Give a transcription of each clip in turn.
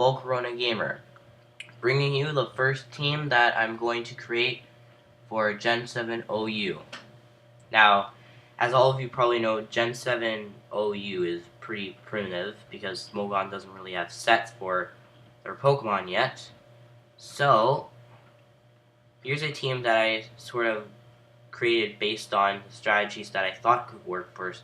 Volcarona Gamer, bringing you the first team that I'm going to create for Gen 7 OU. Now, as all of you probably know, Gen 7 OU is pretty primitive because Smogon doesn't really have sets for their Pokemon yet. So, here's a team that I sort of created based on strategies that I thought could work for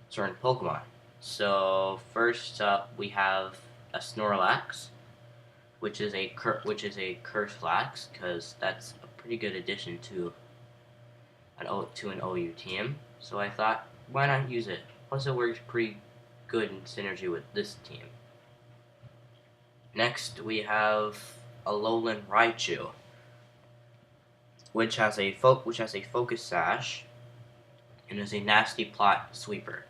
certain Pokemon. So, first up, we have a Snorlax, which is a Curselax, because that's a pretty good addition to an OU team. So I thought, why not use it? Plus, it works pretty good in synergy with this team. Next, we have Alolan Raichu, which has a focus sash and is a nasty plot sweeper.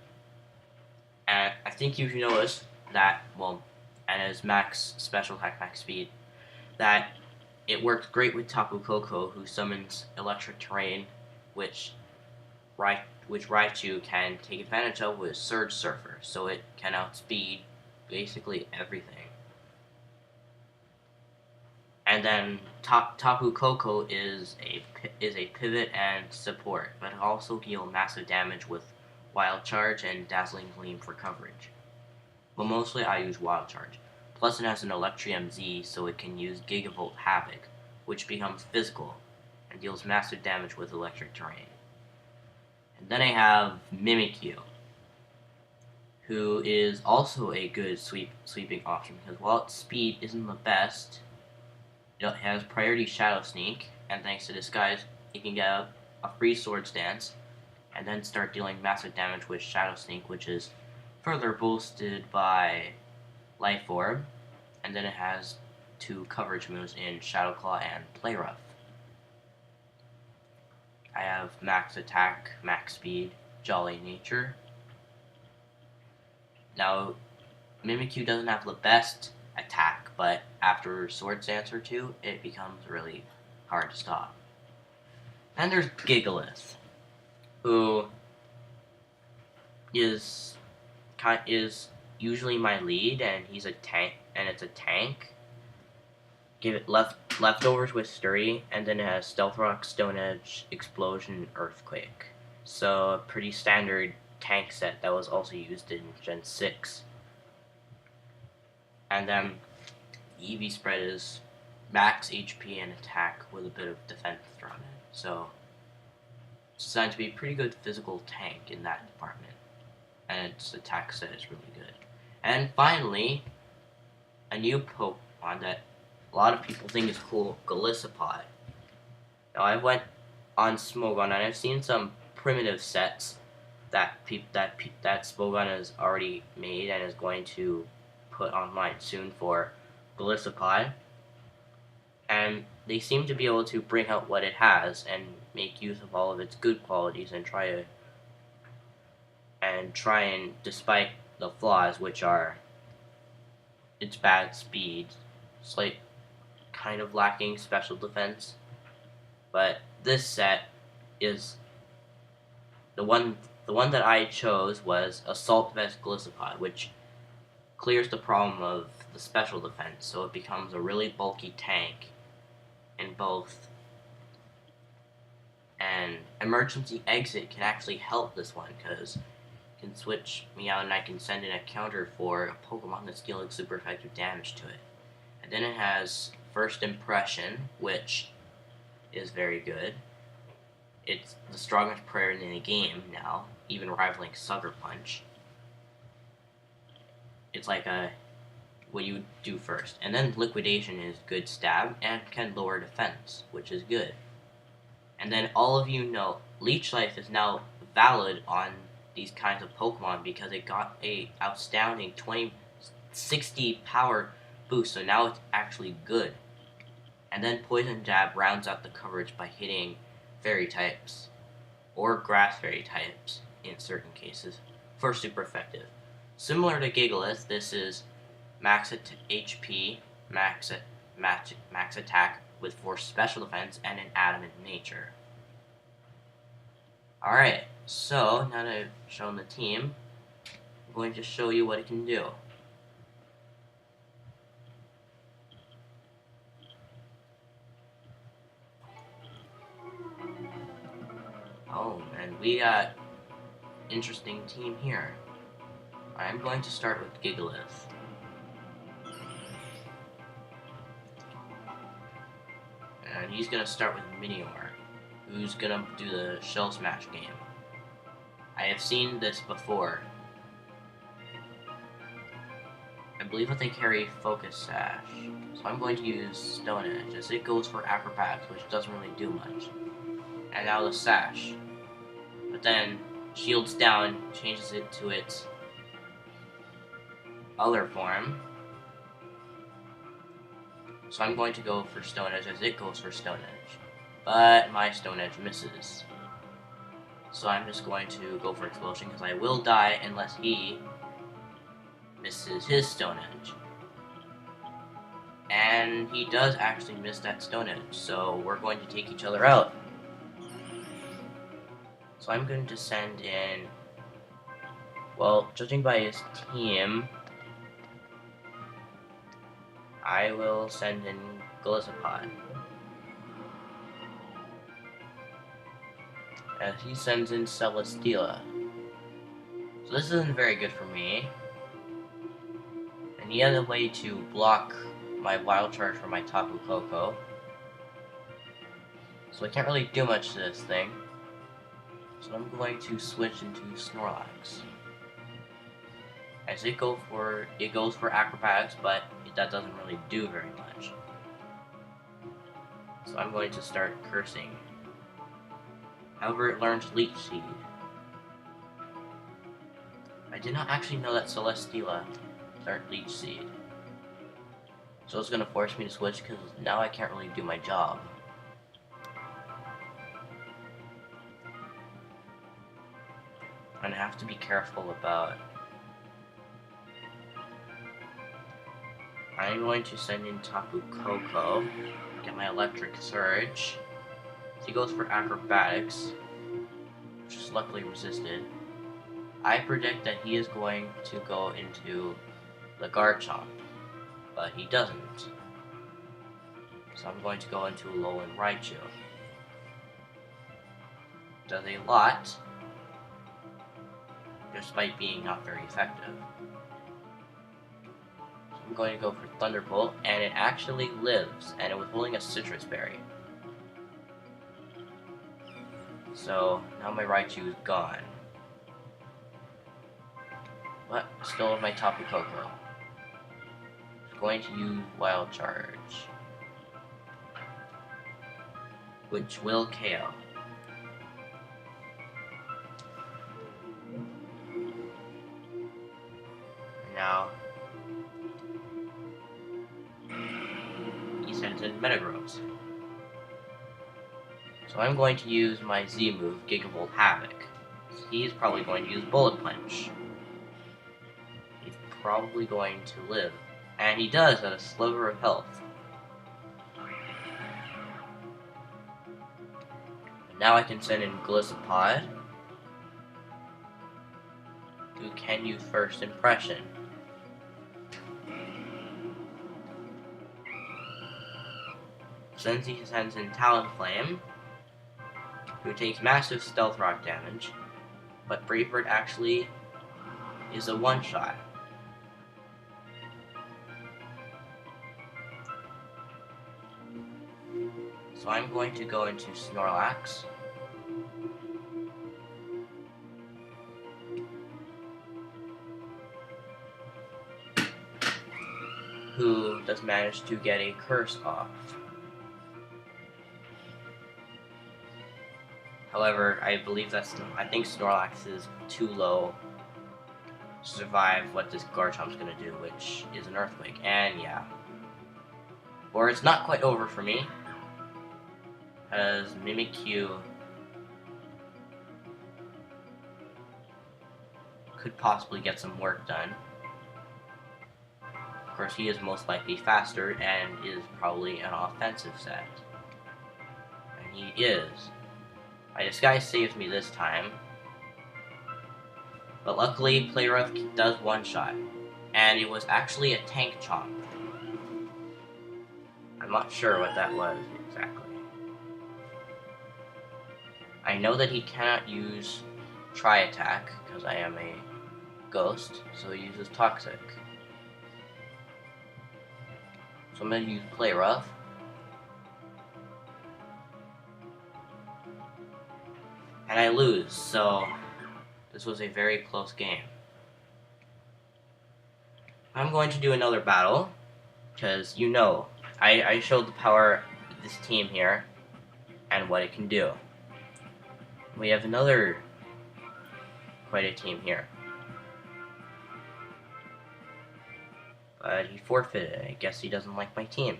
And I think you've noticed that, well, and as max special attack, max speed, that it works great with Tapu Koko, who summons electric terrain, which Raichu can take advantage of with Surge Surfer, so it can outspeed basically everything. And then Tapu Koko is a pivot and support, but it also deal massive damage with Wild Charge and Dazzling Gleam for coverage. But mostly I use Wild Charge. Plus it has an Electrium Z, so it can use Gigavolt Havoc, which becomes physical and deals massive damage with electric terrain. And then I have Mimikyu, who is also a good sweeping option, because while its speed isn't the best, it has priority Shadow Sneak, and thanks to Disguise, it can get a free Swords Dance, and then start dealing massive damage with Shadow Sneak, which is further boosted by Life Orb, and then it has 2 coverage moves in Shadow Claw and Play Rough. I have max attack, max speed, jolly nature. Now, Mimikyu doesn't have the best attack, but after Swords Dance or 2, it becomes really hard to stop. And there's Gigalith, who is usually my lead, and he's a tank, and it's a tank. Give it leftovers with Sturdy, and then it has Stealth Rock, Stone Edge, Explosion, Earthquake. So a pretty standard tank set that was also used in Gen 6. And then EV spread is max HP and attack with a bit of defense thrown in. So it's designed to be a pretty good physical tank in that department. And its attack set is really good. And finally, a new Pokemon that a lot of people think is cool, Golisopod. Now I went on Smogon and I've seen some primitive sets that Smogon has already made and is going to put online soon for Golisopod. And they seem to be able to bring out what it has and make use of all of its good qualities and try and despite the flaws, which are its bad speed, slight kind of lacking special defense. But this set is the one that I chose was Assault Vest Golisopod, which clears the problem of the special defense, so it becomes a really bulky tank in both. And Emergency Exit can actually help this one, because it can switch me out and I can send in a counter for a Pokemon that's dealing super effective damage to it. And then it has First Impression, which is very good. It's the strongest prayer in the game now, even rivaling Sucker Punch. It's like what you do first. And then Liquidation is good stab and can lower defense, which is good. And then all of you know Leech Life is now valid on these kinds of Pokemon because it got a outstanding 60 power boost, so now it's actually good. And then Poison Jab rounds out the coverage by hitting Fairy types, or Grass Fairy types in certain cases, for super effective. Similar to Gigalith, this is max HP, max attack with force special defense, and an adamant nature. Alright, so now that I've shown the team, I'm going to show you what it can do. Oh, and we got interesting team here. I'm going to start with Gigalith. And he's gonna start with Minior, who's gonna do the Shell Smash game. I have seen this before. I believe that they carry Focus Sash, so I'm going to use Stone Edge, as it goes for Acrobatics, which doesn't really do much. And now the Sash. But then, shields down, changes it to its other form. So I'm going to go for Stone Edge, as it goes for Stone Edge. But my Stone Edge misses. So I'm just going to go for Explosion, because I will die unless he misses his Stone Edge. And he does actually miss that Stone Edge, so we're going to take each other out. So I'm going to send in, well, judging by his team, I will send in Golisopod. As he sends in Celesteela. So this isn't very good for me. And he has a way to block my Wild Charge from my Tapu Koko. So I can't really do much to this thing. So I'm going to switch into Snorlax. As it goes for Acrobatics, but that doesn't really do very much. So I'm going to start cursing. However, it learns Leech Seed. I did not actually know that Celesteela learned Leech Seed. So it's going to force me to switch, because now I can't really do my job. And I have to be careful about... I'm going to send in Tapu Koko, get my Electric Surge. He goes for Acrobatics, which is luckily resisted. I predict that he is going to go into the Garchomp, but he doesn't. So I'm going to go into Alolan Raichu. Does a lot, despite being not very effective. So I'm going to go for Thunderbolt, and it actually lives, and it was holding a Citrus Berry. So now my Raichu is gone. But still have my Tapu Koko. I'm going to use Wild Charge, which will KO. Now he sends in Metagross. So I'm going to use my Z move, Gigavolt Havoc. He's probably going to use Bullet Punch. He's probably going to live. And he does at a sliver of health. And now I can send in Golisopod, who can use First Impression. Since he sends in Talonflame, who takes massive Stealth Rock damage, but Brave Bird actually is a one-shot. So I'm going to go into Snorlax. Who does manage to get a curse off. However, I think Snorlax is too low to survive what this Garchomp's gonna do, which is an Earthquake, and yeah. Or it's not quite over for me, as Mimikyu could possibly get some work done. Of course, he is most likely faster and is probably an offensive set. And he is. My Disguise saves me this time. But luckily, Playroth does one-shot. And it was actually a Tank Chomp. I'm not sure what that was exactly. I know that he cannot use Tri-Attack because I am a ghost, so he uses Toxic. So I'm going to use Play Rough. And I lose, so this was a very close game. I'm going to do another battle, because you know, I showed the power of this team here, and what it can do. We have another, quite a team here. But he forfeited. I guess he doesn't like my team.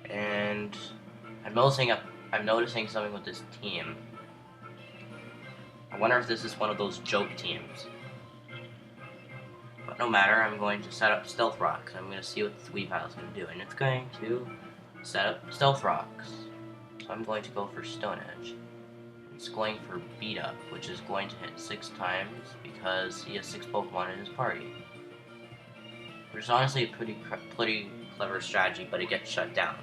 And I'm noticing something with this team. I wonder if this is one of those joke teams. But no matter, I'm going to set up Stealth Rocks. I'm going to see what the Weavile is going to do. And it's going to set up Stealth Rocks. So I'm going to go for Stone Edge. It's going for Beat Up, which is going to hit 6 times because he has 6 Pokemon in his party. Which is honestly a pretty clever strategy, but it gets shut down.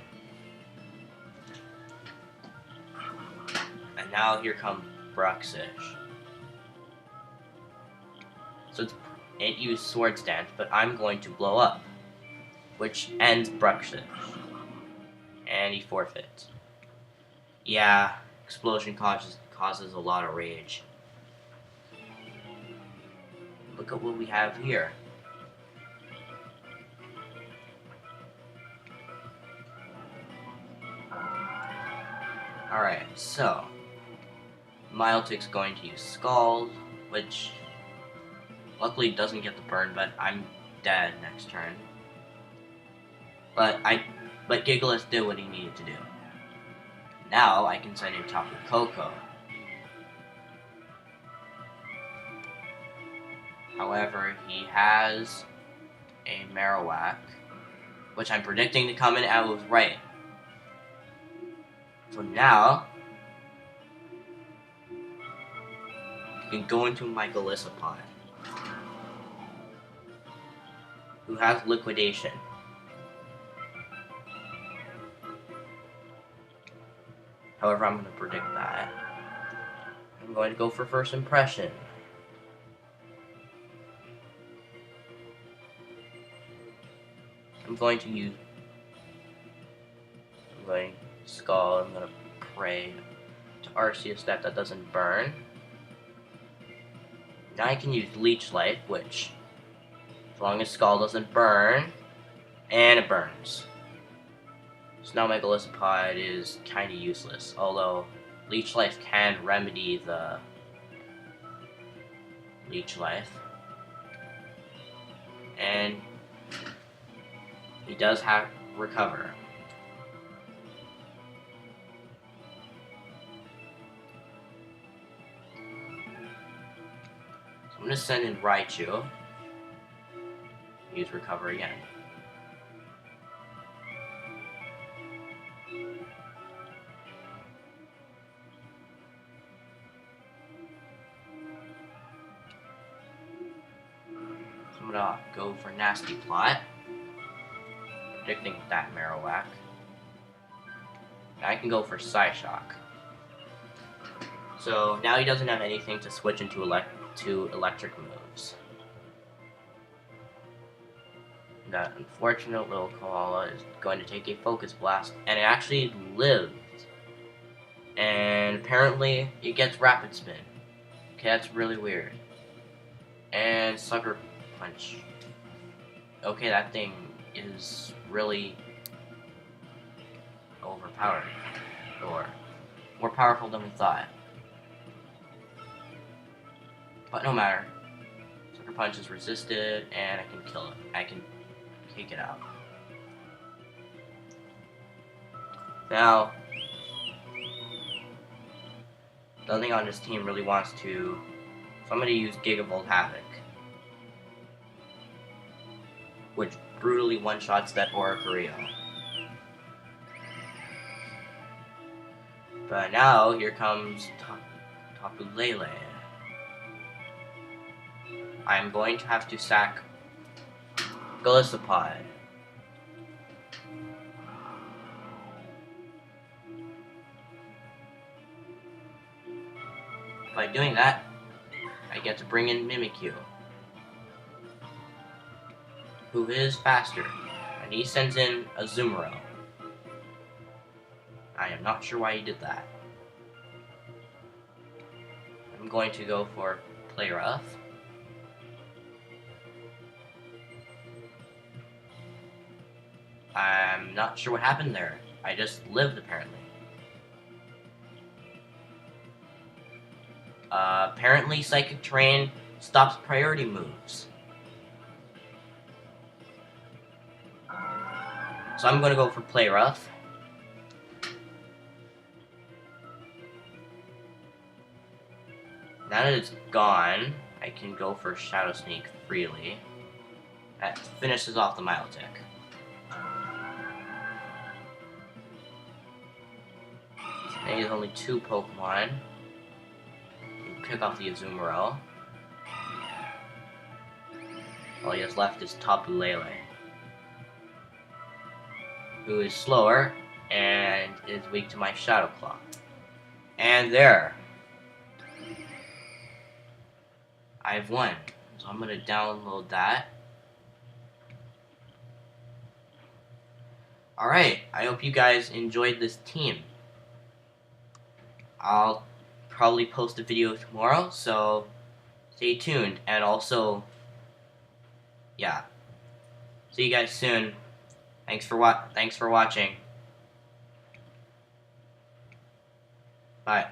And now here comes Bruxish. So it used Swords Dance, but I'm going to blow up, which ends Bruxish. And he forfeits. Yeah, Explosion causes a lot of rage. Look at what we have here. Alright, so Milotic's going to use Scald, which luckily doesn't get the burn, but I'm dead next turn. But Gigalith did what he needed to do. Now I can send in Tapu Koko. However, he has a Marowak, which I'm predicting to come in, and I was right. So now you can go into my Golisopod, who has Liquidation. However, I'm going to predict that. I'm going to go for First Impression. I'm going to Scald. I'm going to pray to Arceus that doesn't burn. Now I can use Leech Life, which, as long as Scald doesn't burn, and it burns. So now my Golisopod is kind of useless, although Leech Life can remedy the Leech Life. And he does have Recover. So I'm going to send in Raichu. Use Recover again. I'm gonna go for Nasty Plot, predicting that Marowak. Now I can go for Psyshock. So now he doesn't have anything to switch into electric moves. That unfortunate little koala is going to take a Focus Blast, and it actually lives. And apparently it gets Rapid Spin. Okay, that's really weird. And Sucker Punch. Okay, that thing is really overpowered. Or more powerful than we thought. But no matter. Sucker Punch is resisted, and I can kill it. I can take it out. Now, nothing on this team really wants to. So I'm going to use Gigavolt Havoc, which brutally one-shots that Oricorio. But now, here comes Tapu Lele. I'm going to have to sack Golisopod. by doing that, I get to bring in Mimikyu, who is faster, and he sends in Azumarill. I am not sure why he did that. I'm going to go for Play Rough. I'm not sure what happened there. I just lived, apparently. Apparently, Psychic Terrain stops priority moves. So I'm going to go for Play Rough. Now that it's gone, I can go for Shadow Sneak freely. That finishes off the Milotic. Now he's only 2 Pokemon. Pick off the Azumarill. All he has left is Tapu Lele, who is slower and is weak to my Shadow Claw. And there, I've won. So I'm gonna download that. Alright, I hope you guys enjoyed this team. I'll probably post a video tomorrow, so stay tuned. And also, yeah, see you guys soon. Thanks for watching. Bye.